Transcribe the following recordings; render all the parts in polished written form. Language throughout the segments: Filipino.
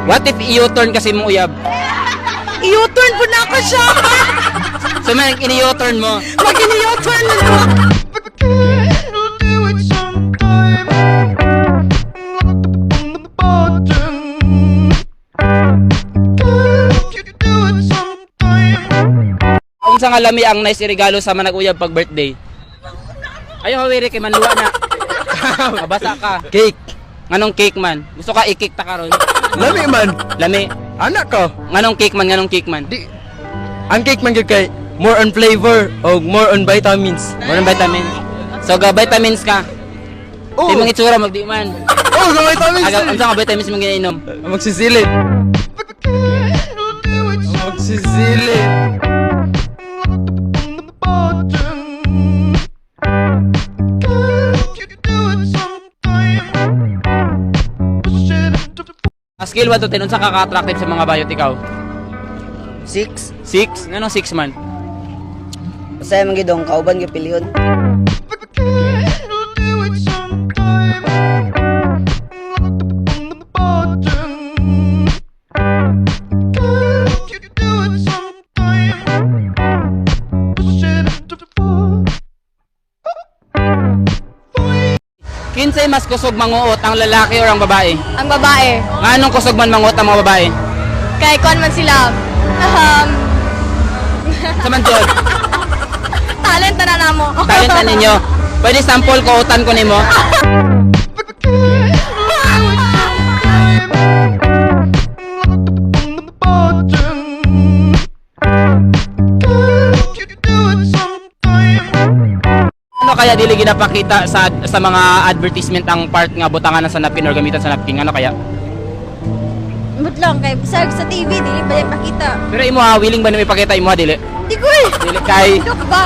What if i-U-turn kasi mo uyab? I-U-turn po na ako siya. So man, ini-U-turn mo. Pag ini-U-turn na mo. Unsa nga lami ang nice irigalo sa manag-uyab pag birthday? Ayaw hawiri kay manluwa na. Mabasa ka. Cake. Nganong cake man? Gusto ka i-cake ta karon? Lami man. Lami. Anak ko. Nganong cake man? Nganong cake man? Di. Ang cake man gyud kay more on flavor o more on vitamins. Walang vitamins. So ga vitamins ka. Oh. Di mong itsura magdi man. Oh, ga vitamins. Aga unsa nga vitamins mong ginainom? Magsisilid. Magsisilid. A scale 1 to 10 unsa ka ka-attractive sa mga bayot ikaw? 6. 6? Nganong 6 man? Masaya man gidong kauban gyud pilyon. Kinsay mas kusog manguot, ang lalaki or ang babae? Ang babae. Nganong kusog man manguot ang mga babae? Kay kon man sila. Sa man jud? Talent na namo. Talent na ninyo. Pwede sample ko utan ko nimo. Ano kaya dili ginapakita sa mga advertisement ang part nga butangan sa napkin or gamitan sa napkin? Ano kaya? But lang kay bisag sa TV dili ba yung pakita. Pero imo ha, willing ba na ipakita imo ha, dili? Di ko eh. Dili kay Ano ka ba?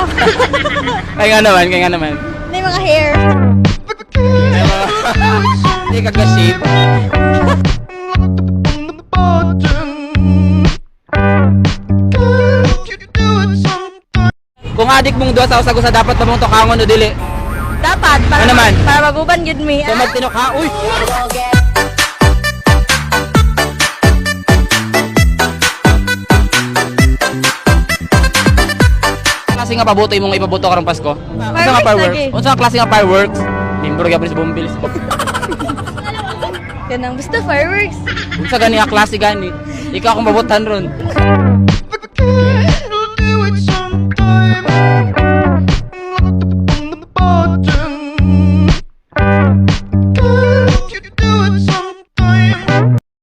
kay nga naman. May mga hair. Hindi ka shave. Kung adik mong duha sa usag sa dapat ba mong tukangon o dili? Dapat para Ano naman? para maguban gud mi. So magtinok ha, uy! Klase nga pabuto imong ipabuto karong Pasko? Unsa nga Fireworks fireworks? lagi. Unsa nga klase nga fireworks? Timbro gyapon sa bombil. Ganang basta fireworks. Unsa gani nga klase gani? Ikaw akong mabutan ron.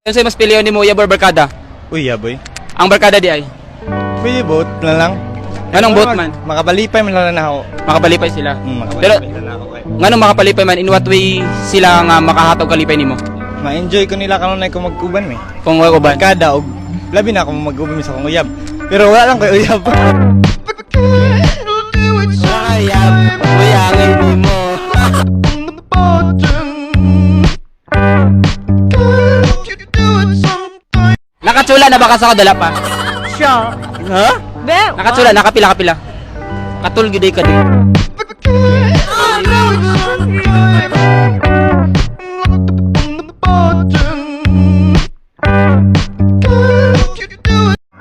Unsa mas piliyon nimo uyab or barkada? Uy, yaboy. Ang barkada di ay. Pwede boat na lang. Nganong boat man? Makabalipay man lang na ako. Makapalipay sila. Makabalipay lang na ako. Nganong makapalipay man, in what way sila nga makahatag kalipay nimo? Ma-enjoy ko nila kanunay ko magkuban eh. Kung wala uban. Kada og labi na ako magkuban sa kong uyab. Pero wala lang kay uyab. Uyab, uyangin mo. Nakatsula na ba ka sa kadala pa? Siya. Ha? Be. Nakatsula, nakapila. Katul giday ka di.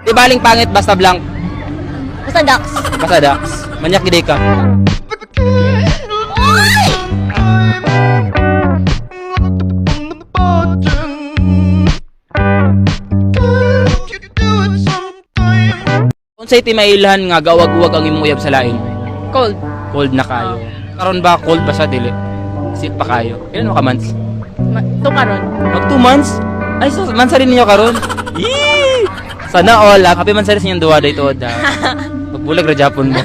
Di baling pangit basta blank. Basta ducks. Basta dax. Manyak giday ka. Unsay ti mailhan nga gawag-uwag ang imong uyab sa lain? Cold. Cold na kayo. Karon ba cold ba sa dili? Sit pa kayo. Ilan mo ka months? Tukaron. Mag 2 months? Ay, so mansa rin ninyo karon. Yee! Sana all. Happy mansa rin sa inyong duwa day tuod ha. Magbulag ra Japon mo.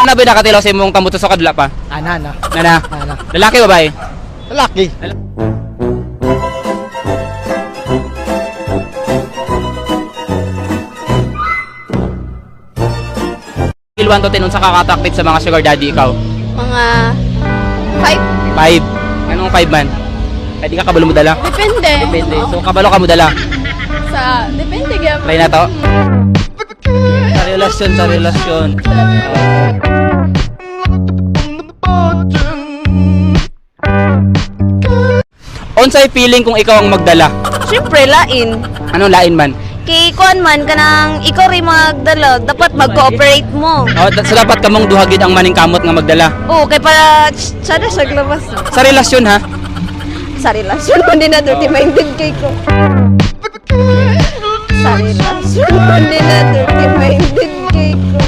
Ano ba nakatilaw sa imong kamuto sa kadula pa? Ana. Nana? Lalaki o babae? Lalaki. Scale 1 to 10 unsa ka ka-attractive sa mga sugar daddy ikaw? Mga 5. 5. Anong 5 man? Ay di ka kabalo mo dala? Depende. Depende. So kabalo ka mo dala? Sa depende gyud. Try na to. Sarili relasyon, sa relasyon. Unsay feeling kung ikaw ang magdala? Siyempre, lain. Anong lain man? Kay kuan man, kanang ikaw rin magdala, dapat mag-cooperate mo. So dapat kamong duhagid ang maning kamot nga magdala. Oo, kay para sana sa glabas. Sa relasyon ha? Sa relasyon mo din na dirty minded kay ko. Sa relasyon mo din na dirty minded kay ko.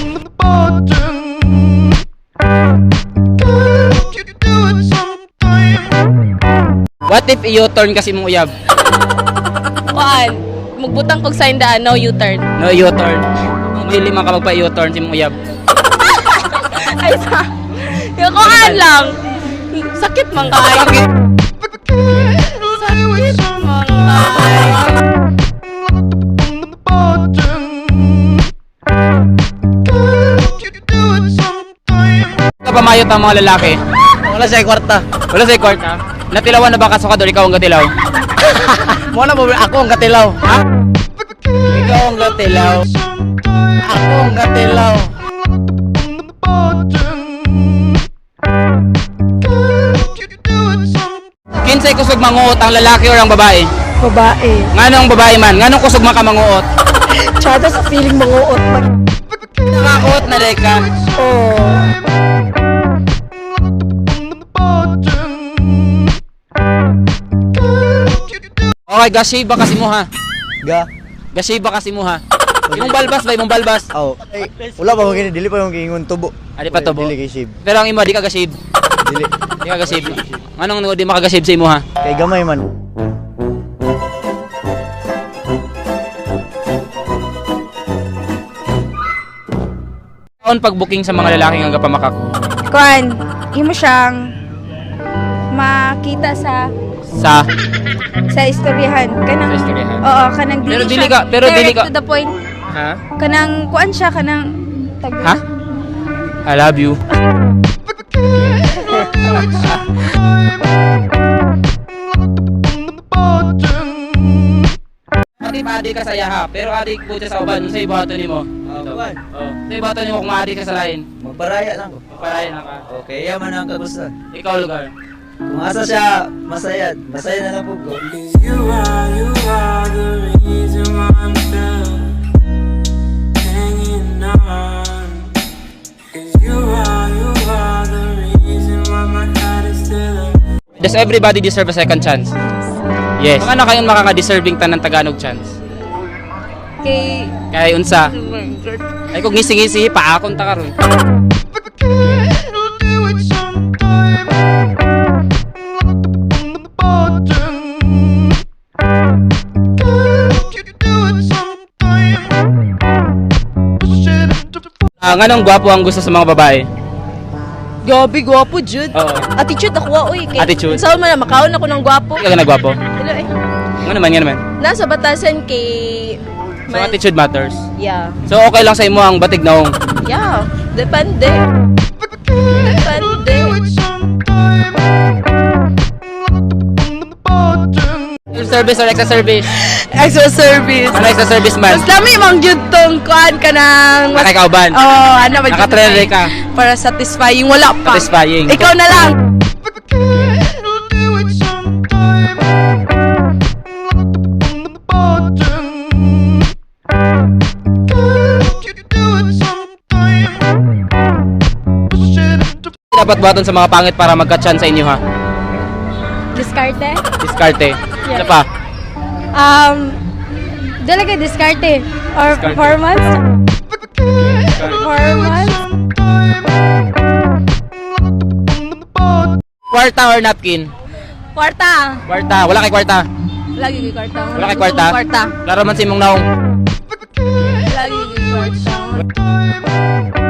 What if i-turn kasi mong uyab? Kuan, magbutang kog sign daan, no U-turn. No, i-turn. Kung dili man ka magpa-i-turn si mong uyab. Ay sa. Yung kuan lang. Sakit man kay. Bakit? Sakit man kay. Kapamayot ang mga lalaki. Wala siya kwarta. Wala sa kwarta. Natilawan na ba kasukador? Ikaw ang gatilaw. Mo na ako ang katilaw. Ha? Ikaw ang gatilaw. Ako ang katilaw. Kinsay kusog manguot ang lalaki or ang babae? Babae. Nganong babae man? Nganong kusog man ka manguot? Tsada sa feeling manguot mag... Nakakuot na rin ka. Okay, gashiba kasi mo ha. Ga. Gashiba kasi mo ha. Imong balbas ba? Imong balbas? Aw. Ay, wala pa mo gini, dili pa yung gingon tubo. Adi pa to bo. Dili kay shib. Pero ang imo di ka gashib. Dili. Di ka gashib. Nganong di makagashib sa imo ha? Kay gamay man. Taon pag-booking sa mga lalaki nga gapamakak. Kuan, imo siyang makita sa istoryahan. Kanang, Sa istoryahan. Oo, kanang dili Pero dili siya ka- pero dili direct ka- to the point. Ha? Kanang, kuan siya, kanang... Ha? I love you. Adi ka sa yaha, pero adik po sa uban, sa ibato nimo. Uban. Oh, sa ibato nimo kung adik ka sa lain. Magbaraya lang ko. Parayan na ka. Okay, yaman ang kagusto. Ikaw lugar. Kung asa siya masaya, masaya na lang po ko. You are the reason why I'm still hanging on. 'Cause you are the reason why my heart is still. Does everybody deserve a second chance? Yes. Mga na kayong makaka-deserving tanang Tagalog chance? Kay... Kaya unsa? Ay kung ngisi-ngisi, paakon ta karon. Nganong gwapo ang gusto sa mga babae? Gabi, gwapo, Jude. Oo. Attitude ako, uy. Kay, Attitude? Saan man na, makaon ako ng gwapo. Ikaw na gwapo? Hello, eh. Nga naman. Nasa batasan kay... So attitude matters. Yeah. So okay lang sa imo ang batig naong. Yeah. Depende. Depende. Service or extra service? Extra service. Ano extra service man? Mas dami mang Jude tong kuan ka ng... Nakikauban? ano ba? Nakatrere ka? Para satisfying. Wala pa. Satisfying. Ikaw na lang. Dapat baton sa mga pangit para magka-chance sa inyo ha? Diskarte? Diskarte. Yes. Ano pa? Dalaga diskarte. Or Diskarte. performance? Performance? Kwarta or napkin? Kwarta. Kwarta. Wala kay kwarta. Lagi kay kwarta. Wala kay kwarta? Kwarta. Laro man si mong naong. Lagi kay kwarta.